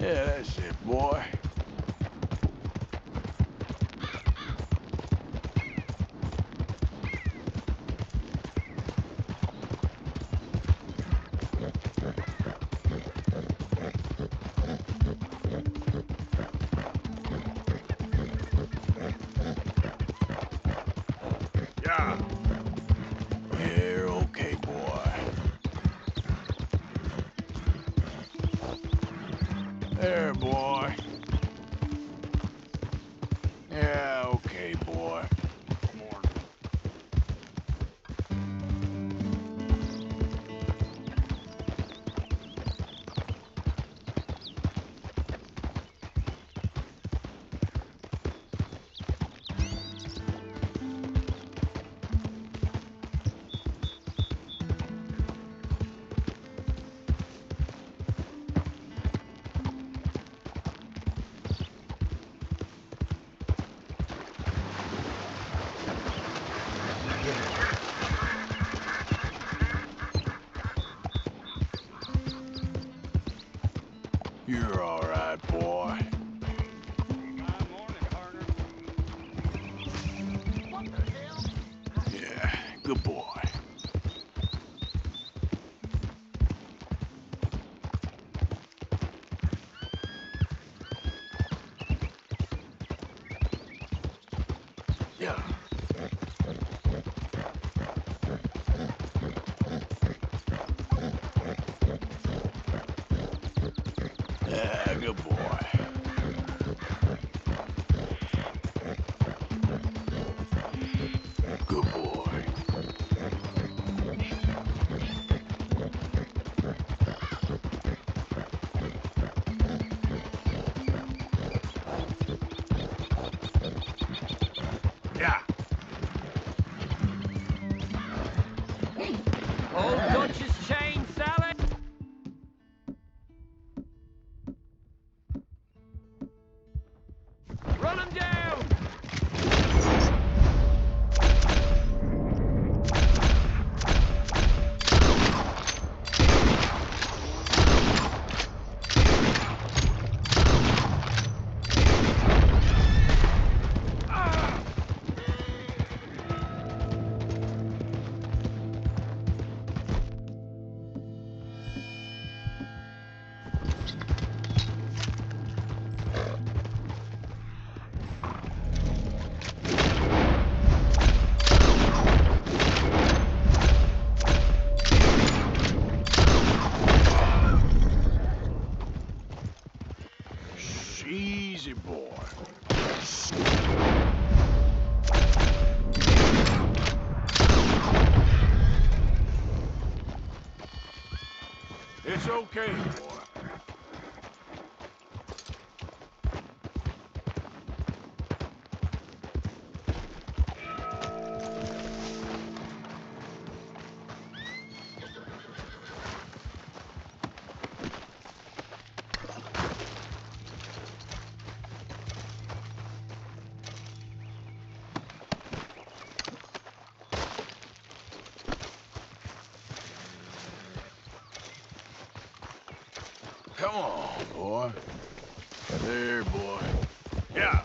Yeah, that's it, boy. Yeah. You're okay, boy. There, boy. Yeah, okay, boy. Come on. You're all right, boy. Morning, partner. Yeah, good boy. Yeah. Yeah, good boy. Good boy. Yeah. Old Dutch's chain, Sally! Run him down! Easy, boy. It's okay, boy. Come on, boy. There, boy. Yeah.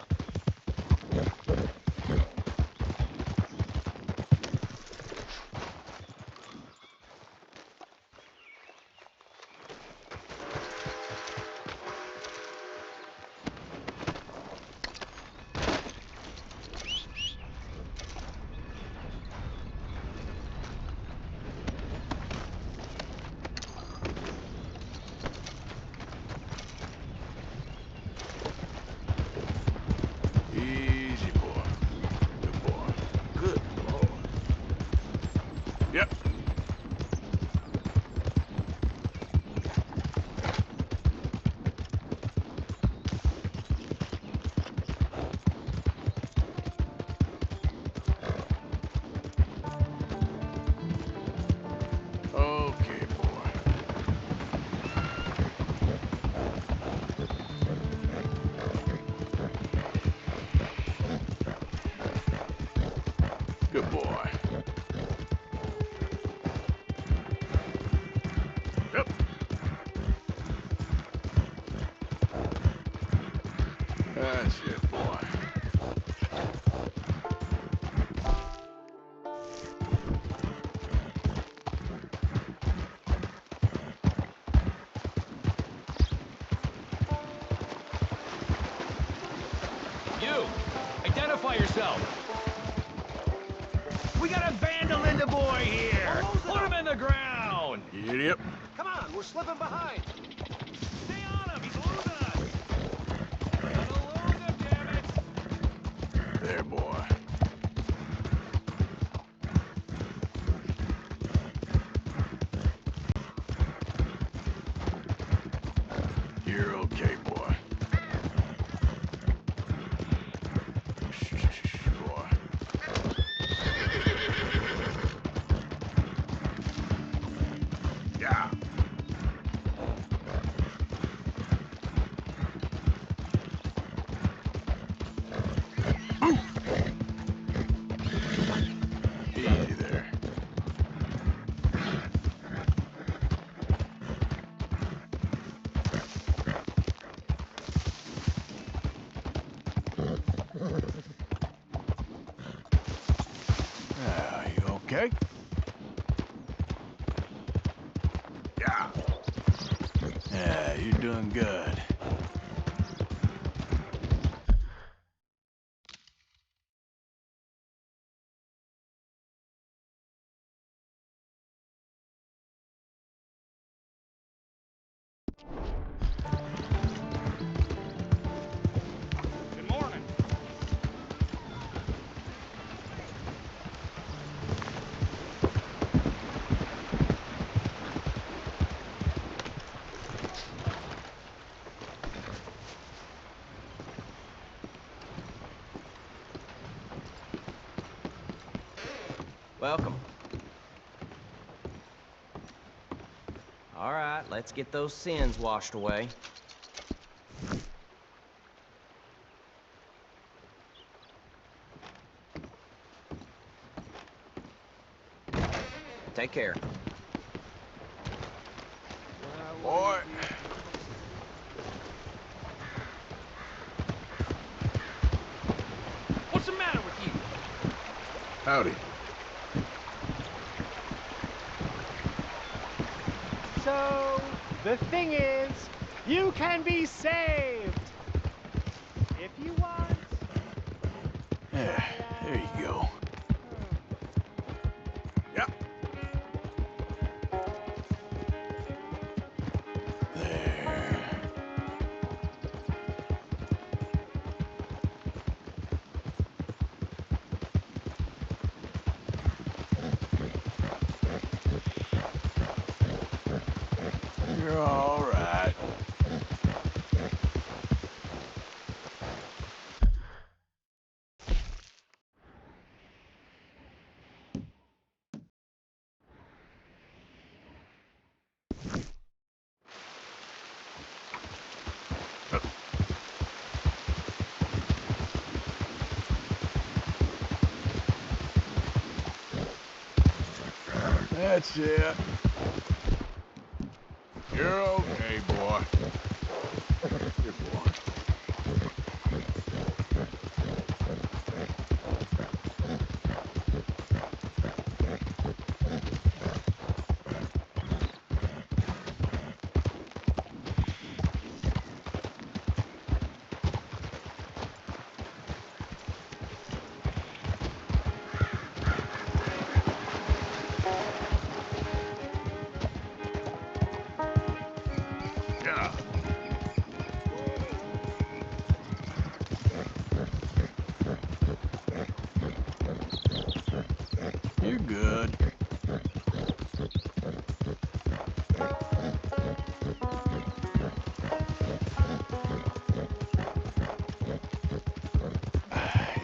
Easy, boy. Good boy. Good boy. Yep. Okay, boy. Good boy. Identify yourself. We got a vandal in the boy here. Put him in the ground. Yep. Come on, we're slipping behind. Stay on him. He's losing us. Gonna lose him, damn it. There, boy. You're okay, boy. Shh, boy. Yeah. Easy there. You okay? Yeah. Yeah, you're doing good. Good morning. Welcome. All right, let's get those sins washed away. Take care. Boy. What's the matter with you? Howdy. So, the thing is, you can be saved! If you want. Yeah, there you go. Yep. There. You're all right. That's it. You're okay, boy. Good boy. Yeah. You're good.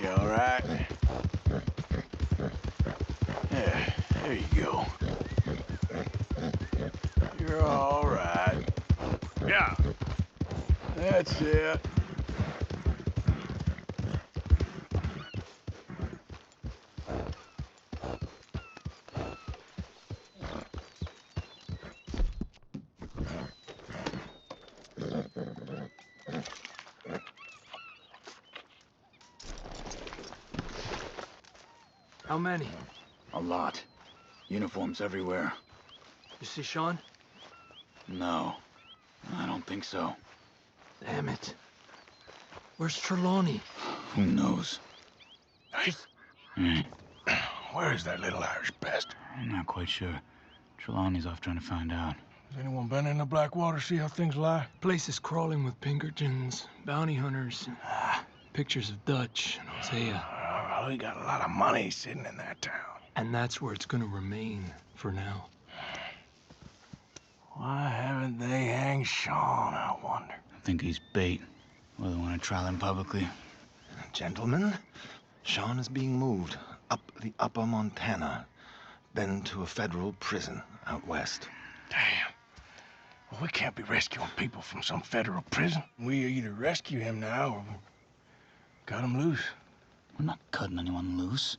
You all right? Yeah, there you go. You're all right. Yeah. That's it. How many? A lot. Uniforms everywhere. You see Sean? No, I don't think so. Damn it. Where's Trelawney? Who knows? Where is that little Irish pest? I'm not quite sure. Trelawney's off trying to find out. Has anyone been in the Blackwater, see how things lie? Place is crawling with Pinkertons, bounty hunters, pictures of Dutch and Hosea. Well, we got a lot of money sitting in that town. And that's where it's gonna remain for now. Why haven't they hanged Sean, I wonder? I think he's bait. Well, they want to trial him publicly. Gentlemen, Sean is being moved up the upper Montana, then to a federal prison out west. Damn. Well, we can't be rescuing people from some federal prison. We either rescue him now or cut him loose. We're not cutting anyone loose.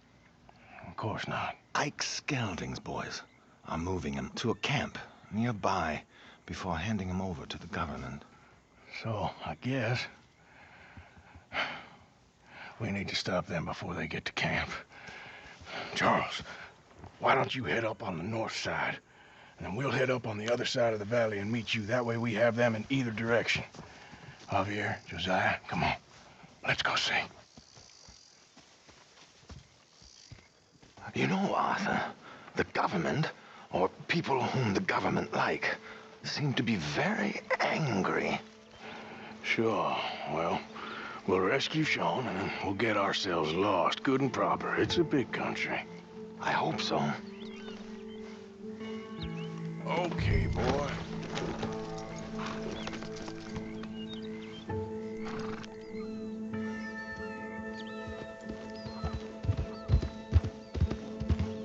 Of course not. Ike Skelding's boys are moving him to a camp nearby before handing him over to the government. So, I guess we need to stop them before they get to camp. Charles, why don't you head up on the north side, and then we'll head up on the other side of the valley and meet you. That way we have them in either direction. Javier, Josiah, come on. Let's go see. You know, Arthur, the government, or people whom the government like, seem to be very angry. Sure, well, we'll rescue Sean and then we'll get ourselves lost, good and proper. It's a big country. I hope so. Okay, boy.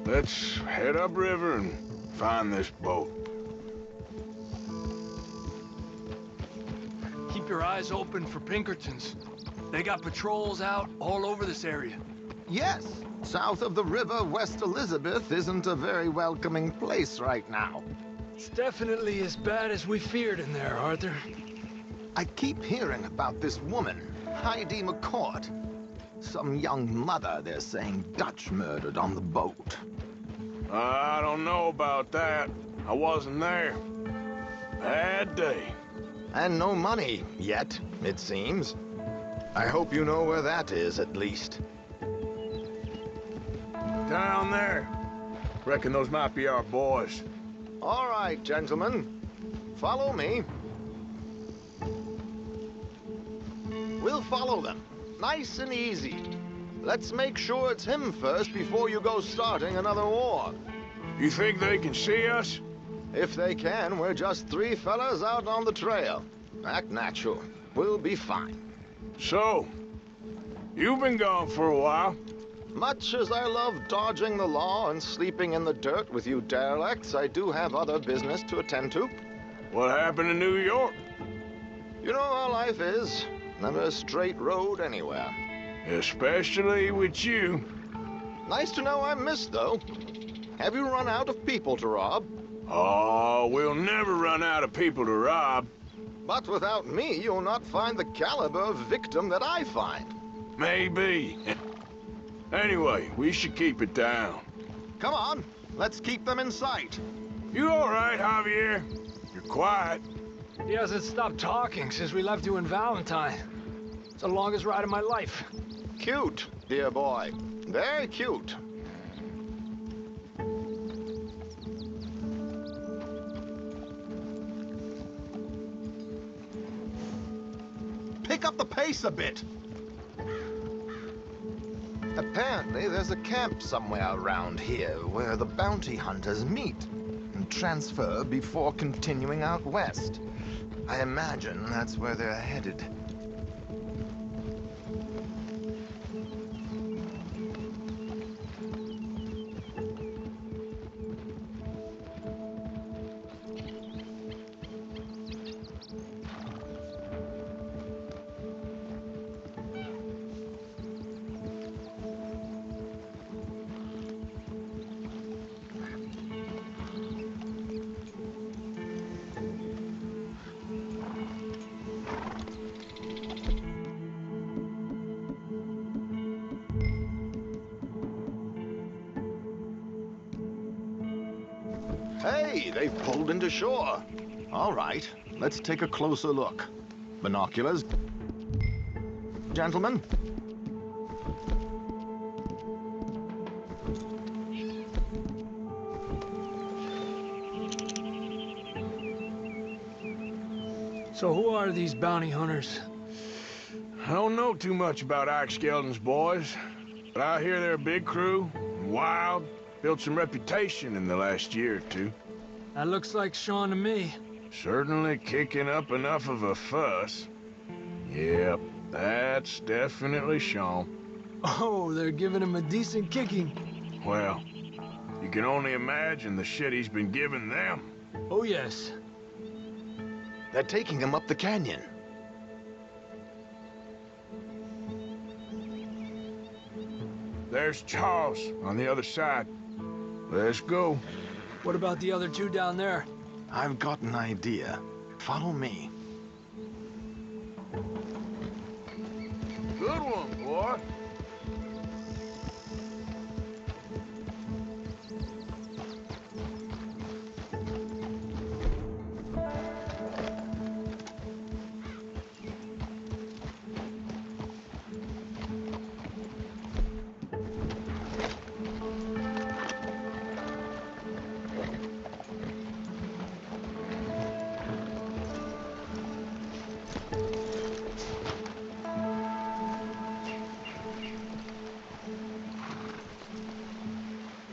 Let's head upriver and find this boat. Keep your eyes open for Pinkertons. They got patrols out all over this area. Yes, south of the river, West Elizabeth isn't a very welcoming place right now. It's definitely as bad as we feared in there, Arthur. I keep hearing about this woman, Heidi McCourt. Some young mother, they're saying, Dutch murdered on the boat. I don't know about that. I wasn't there. Bad day. And no money yet, it seems. I hope you know where that is, at least. Down there. Reckon those might be our boys. All right, gentlemen. Follow me. We'll follow them. Nice and easy. Let's make sure it's him first before you go starting another war. You think they can see us? If they can, we're just three fellas out on the trail. Act natural. We'll be fine. So, you've been gone for a while. Much as I love dodging the law and sleeping in the dirt with you derelicts, I do have other business to attend to. What happened in New York? You know how life is. Never a straight road anywhere. Especially with you. Nice to know I'm missed, though. Have you run out of people to rob? Oh, we'll never run out of people to rob. But without me, you'll not find the caliber of victim that I find. Maybe. Anyway, we should keep it down. Come on, let's keep them in sight. You all right, Javier? You're quiet. He hasn't stopped talking since we left you in Valentine. It's the longest ride of my life. Cute, dear boy. Very cute. Pick up the pace a bit. Apparently, there's a camp somewhere around here where the bounty hunters meet and transfer before continuing out west. I imagine that's where they're headed. Hey, they've pulled into shore. All right, let's take a closer look. Binoculars. Gentlemen. So who are these bounty hunters? I don't know too much about Ike Skeldon's boys, but I hear they're a big crew, wild, built some reputation in the last year or two. That looks like Sean to me. Certainly kicking up enough of a fuss. Yep, that's definitely Sean. Oh, they're giving him a decent kicking. Well, you can only imagine the shit he's been giving them. Oh, yes. They're taking him up the canyon. There's Charles on the other side. Let's go. What about the other two down there? I've got an idea. Follow me. Good one, boy.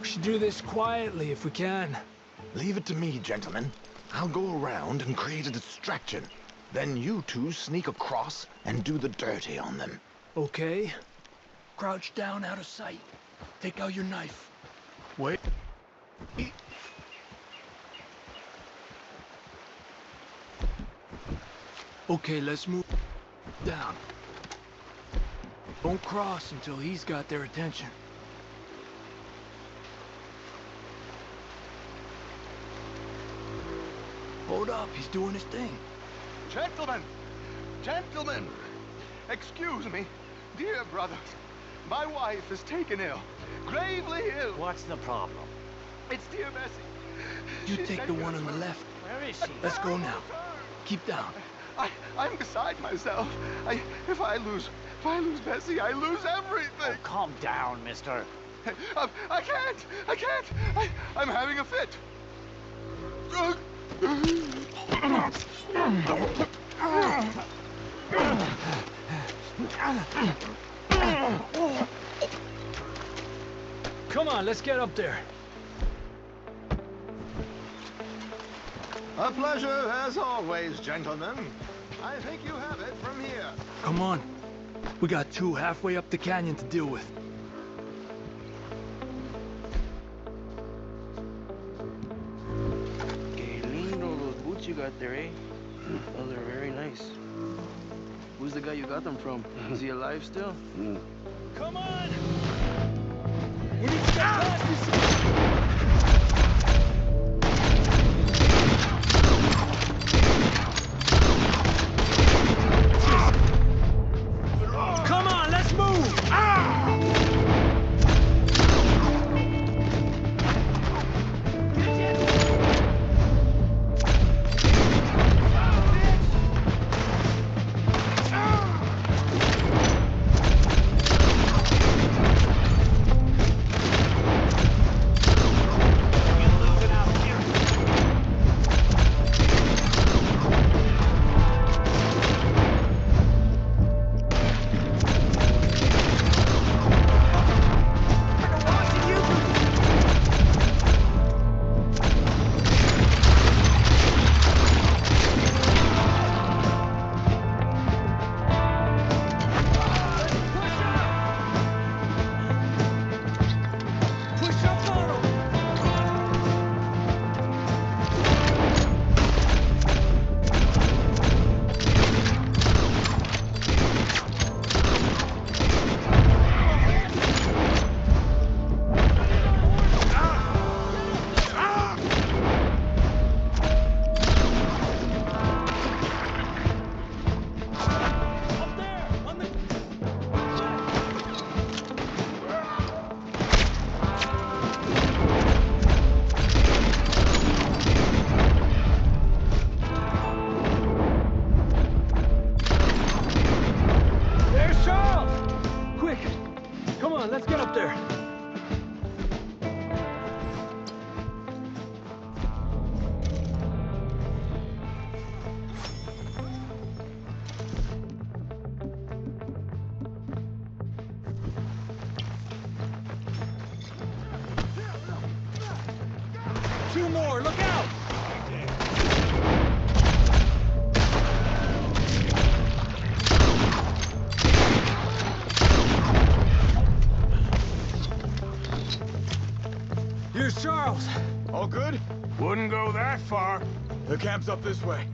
We should do this quietly if we can. Leave it to me, gentlemen. I'll go around and create a distraction. Then you two sneak across and do the dirty on them. Okay. Crouch down out of sight. Take out your knife. Wait. Okay, let's move down. Don't cross until he's got their attention. Hold up, he's doing his thing. Gentlemen! Gentlemen! Excuse me. Dear brothers, my wife is taken ill. Gravely ill. What's the problem? It's dear Bessie. You She's take the taken one us on the from- left. Where is she? Let's go now. Keep down. I'm beside myself. If I lose Bessie, I lose everything. Oh, calm down, mister. I can't. I'm having a fit. Come on, let's get up there. A pleasure as always, gentlemen. I think you have it from here. Come on. We got two halfway up the canyon to deal with. Que lindo those boots you got there, eh? Those are very nice. Who's the guy you got them from? Is he alive still? Come on! We need to get past this. Come on, let's move! tower! Look out! Here's Charles. All good? Wouldn't go that far. The camp's up this way.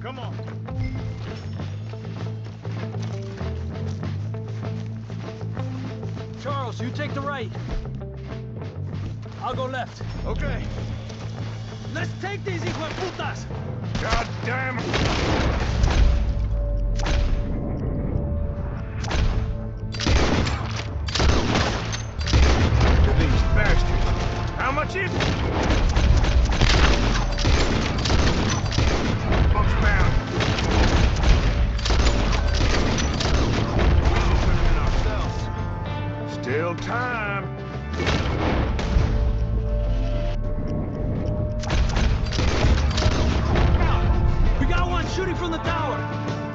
Come on. Charles, you take the right. I'll go left. Okay. Let's take these hijueputas! God damn it! These bastards. How much is it? Book's bound. We'll put it ourselves. Still time. We got one shooting from the tower.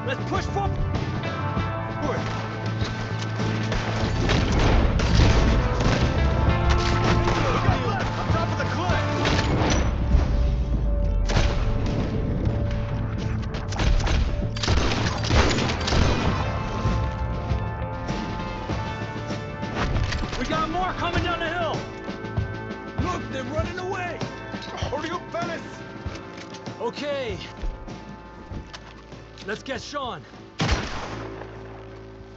Let's push forward. On top of the cliff! We got more coming down the hill. Look, they're running away. Hurry up, fellas! Okay. Let's get Sean.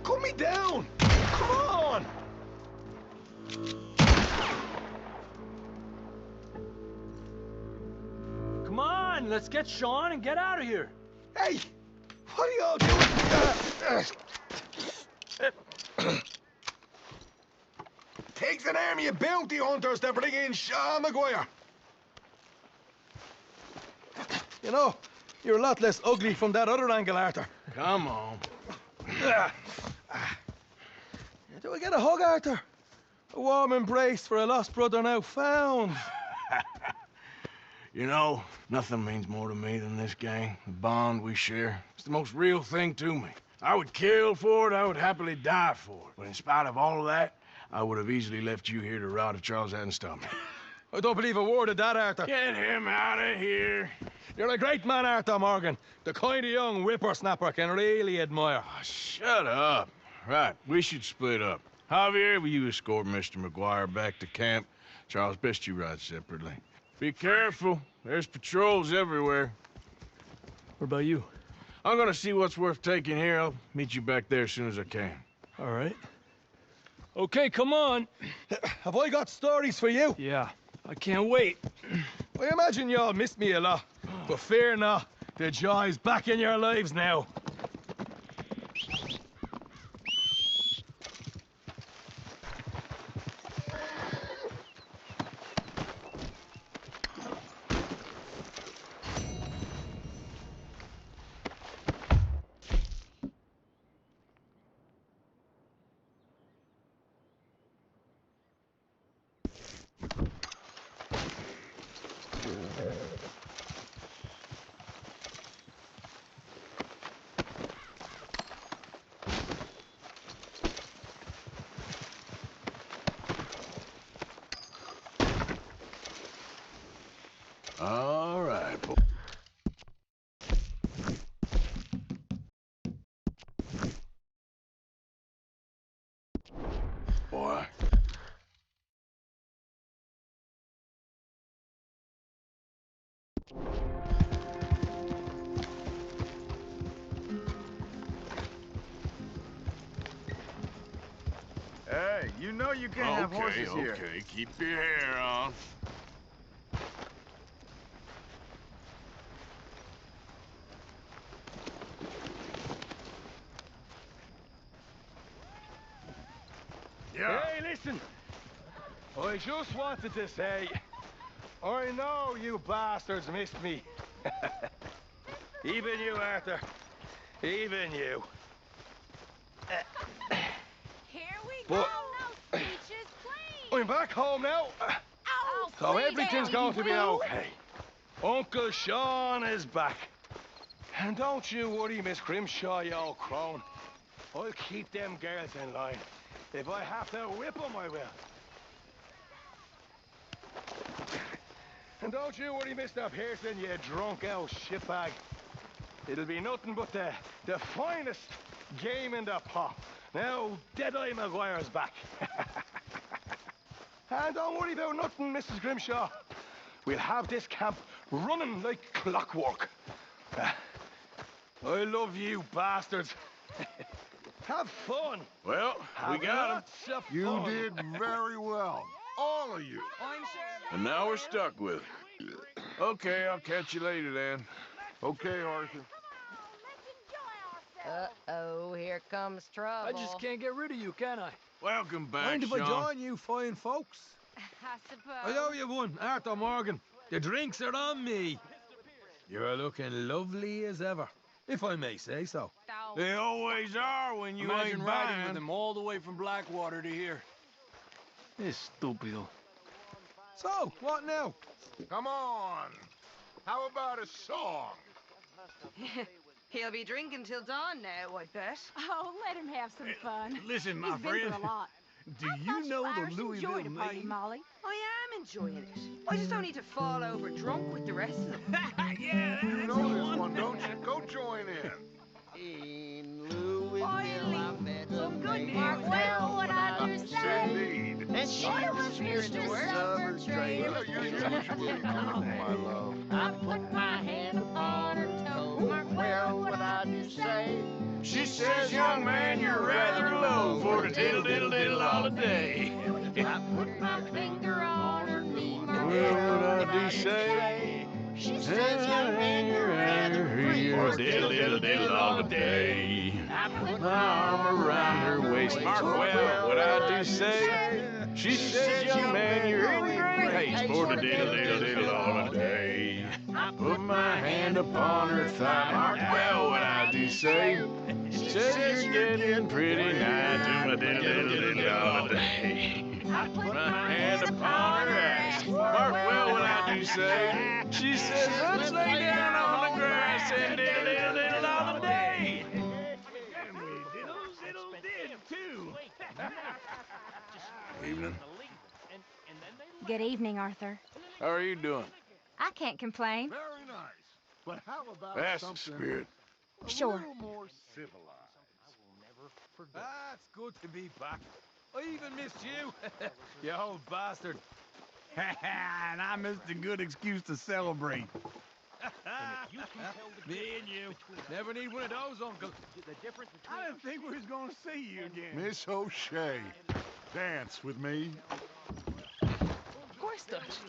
Cool me down! Come on! Come on, let's get Sean and get out of here. Hey! What are y'all doing? Takes an army of bounty hunters to bring in Sean McGuire. You know, you're a lot less ugly from that other angle, Arthur. Come on. Do I get a hug, Arthur? A warm embrace for a lost brother now found. You know, nothing means more to me than this gang, the bond we share. It's the most real thing to me. I would kill for it, I would happily die for it. But in spite of all of that, I would have easily left you here to rot if Charles hadn't stopped me. I don't believe a word of that, Arthur. Get him out of here. You're a great man, Arthur Morgan. The kind of young whippersnapper can really admire. Oh, shut up. Right, we should split up. Javier, will you escort Mr. McGuire back to camp? Charles, best you ride separately. Be careful. There's patrols everywhere. What about you? I'm gonna see what's worth taking here. I'll meet you back there as soon as I can. All right. Okay, come on. Have I got stories for you? Yeah, I can't wait. I imagine y'all missed me a lot, but fear not, the joy's back in your lives now. All right, boy. Boy. Hey, you know you can't have horses here. Okay, keep your hair on. Yeah. Hey, listen. I just wanted to say, I know you bastards missed me. Even you, Arthur. Even you. Here we But- go. No speeches, please. I'm back home now. Oh, So please, everything's Ellie, going to be will. okay. Uncle Sean is back. And don't you worry, Miss Grimshaw, you old crone. I'll keep them girls in line. If I have to whip them, I will. And don't you worry, Mr. Pearson, you drunk old shitbag. It'll be nothing but the finest game in the pot. Now, Deadeye Maguire's back. And don't worry about nothing, Mrs. Grimshaw. We'll have this camp running like clockwork. I love you, bastards. Have fun. Well, we got him. Lots of You fun. did very well. All of you. And now we're stuck with it. Okay, I'll catch you later then. Okay, Arthur. Uh-oh, here comes trouble. I just can't get rid of you, can I? Welcome back, Mind if I Sean. join you fine folks? I suppose. I owe you one, Arthur Morgan. The drinks are on me. You're looking lovely as ever, if I may say so. They always are when you Imagine ain't riding buying. with him all the way from Blackwater to here. This stupido. So, what now? Come on. How about a song? He'll be drinking till dawn now, I bet. Oh, let him have some fun. Listen, my He's been friend. through a lot. Do you know the Irish Louisville enjoyed a party, maid? Molly. I am enjoying it. I just don't need to fall over drunk with the rest of them. Yeah, You that's know the this one. one, don't you? Go join in. In Louisville, Finally, I met some a good lady. news. Well, what I do say. Indeed. And she I was was here to Mr. work Summer summer trade. Well, you're usually beautiful, my love. I put my hand upon her toe. Mark well what I do say. She says, young man, you're rather low for a diddle diddle diddle all day. I put my finger on her knee. Mark Well, well what I do say. She says, young man, you're rather free. You're diddle diddle diddle all day. I put My arm around her waist. Mark well what I do say. She says, young man, you're in great haste for the diddle diddle diddle all day. I Put my hand upon her thigh. Mark well what I do say. She says you're getting pretty nigh to my diddle diddle diddle all day. I put My hand upon her ass. Mark well what I do say. She says, let's lay down on the grass and diddle diddle diddle all day. Evening. Good evening, Arthur. How are you doing? I can't complain. Very nice. But how about That's the something spirit. a Sure. little more civilized? Ah, it's good to be back. I even missed you, you old bastard. And I missed a good excuse to celebrate. Me and you. Never need one of those, Uncle. I didn't think we was gonna see you again. Miss O'Shea, dance with me. Of course, Dutch.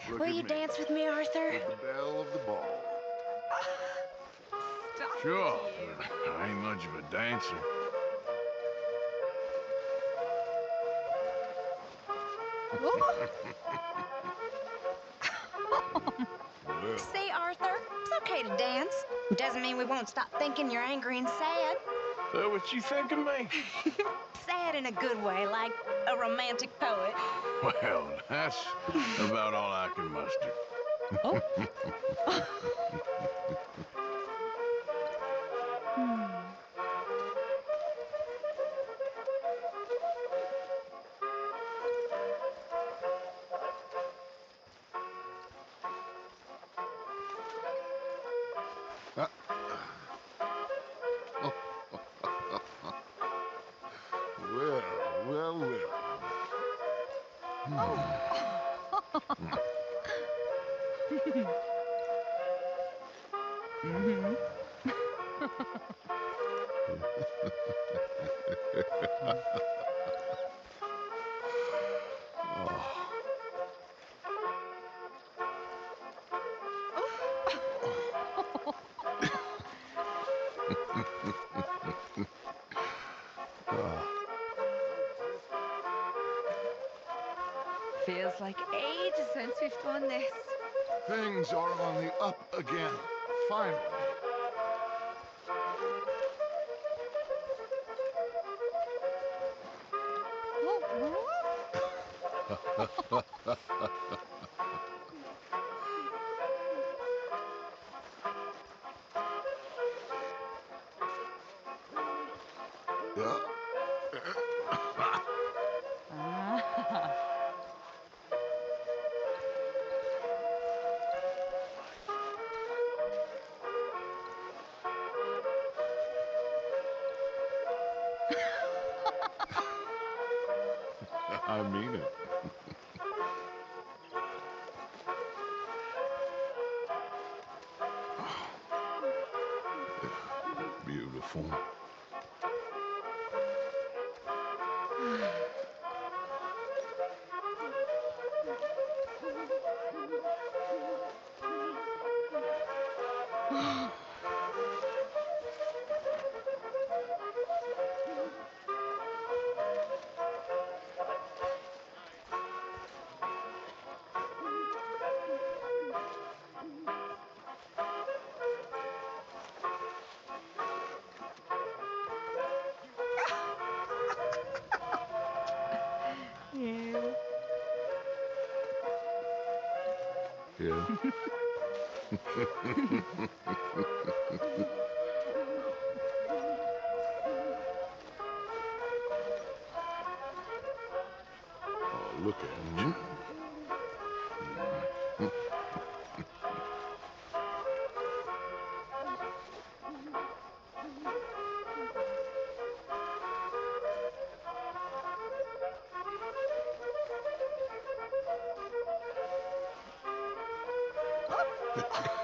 Look Will at you me, dance with me, Arthur? with the belle of the ball. Stop Sure, it, but I ain't much of a dancer. Well, See, Arthur, it's okay to dance. Doesn't mean we won't stop thinking you're angry and sad. is that what you think of me? Sad in a good way, like a romantic poet. Well, that's about all I can muster. Oh. Well, well, well. Feels like ages since we've done this. Things are on the up again, finally. I mean it. Beautiful. Yeah. Oh, look at him.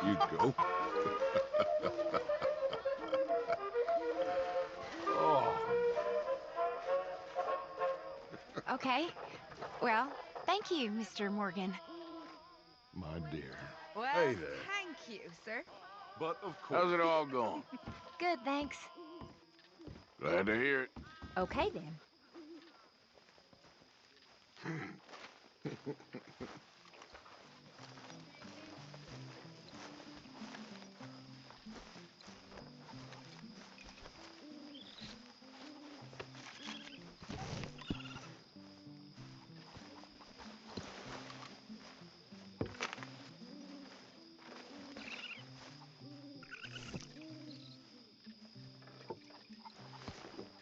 You go. Oh. Okay. Well, thank you, Mr. Morgan. My dear. Well, Hey there. thank you, sir. But of course. How's it all going? Good, thanks. Glad to hear it. Okay, then.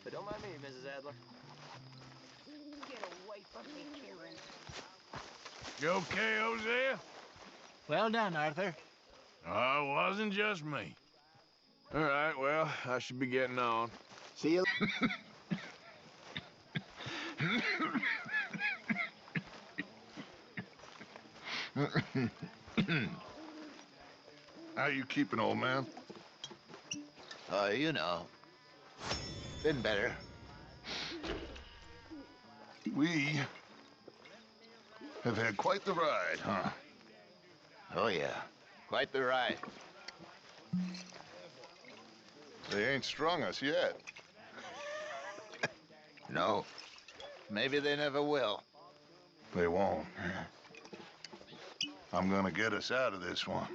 But don't mind me, Mrs. Adler. Get away from me, Karen. You okay, Hosea? Well done, Arthur. Oh, it wasn't just me. All right, well, I should be getting on. See you. How you keeping, old man? You know. Been better. We have had quite the ride, huh? Oh, yeah. Quite the ride. They ain't strung us yet. No. Maybe they never will. They won't. I'm gonna get us out of this one.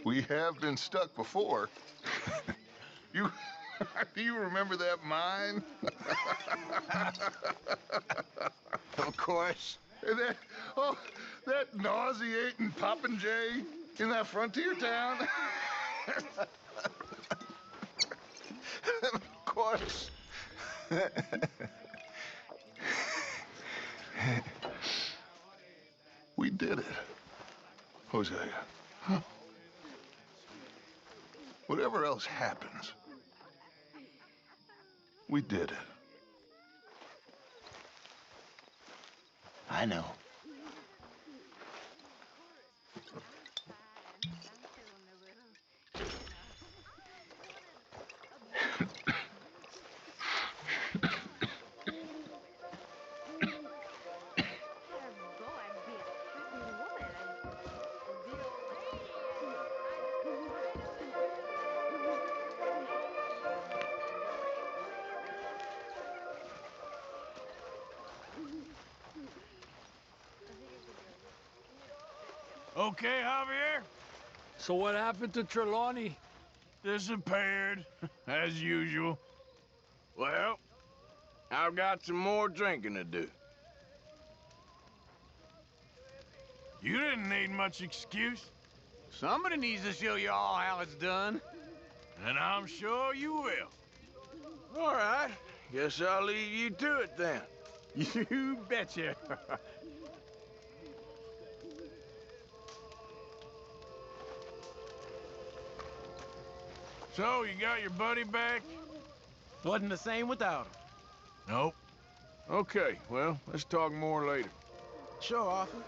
We have been stuck before. You... Do you remember that mine? Of course. And that nauseating popinjay in that frontier town? Of course. We did it, Hosea. Huh? Whatever else happens, we did it. I know. Okay, Javier? So what happened to Disappeared, as usual. Well, I've got some more drinking to do. You didn't need much excuse. Somebody needs to show you all how it's done. And I'm sure you will. All right. Guess I'll leave you to it then. You betcha. So, you got your buddy back? Wasn't the same without him. Nope. Okay, well, let's talk more later. Sure, Arthur.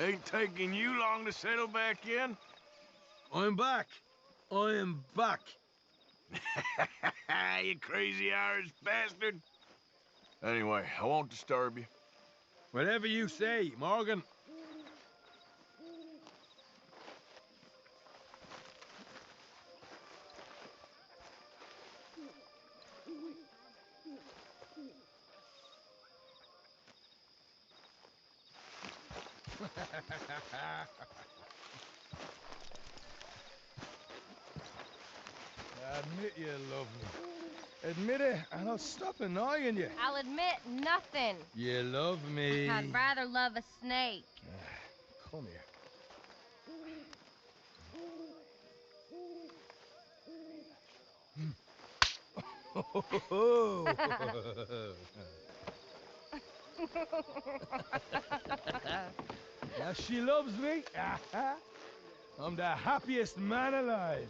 Ain't taking you long to settle back in? I'm back. I am back. You crazy Irish bastard. Anyway, I won't disturb you. Whatever you say, Morgan. Admit you love me. Admit it, and I'll stop annoying you. I'll admit nothing. You love me. I'd rather love a snake. Come here. Now she loves me. I'm the happiest man alive.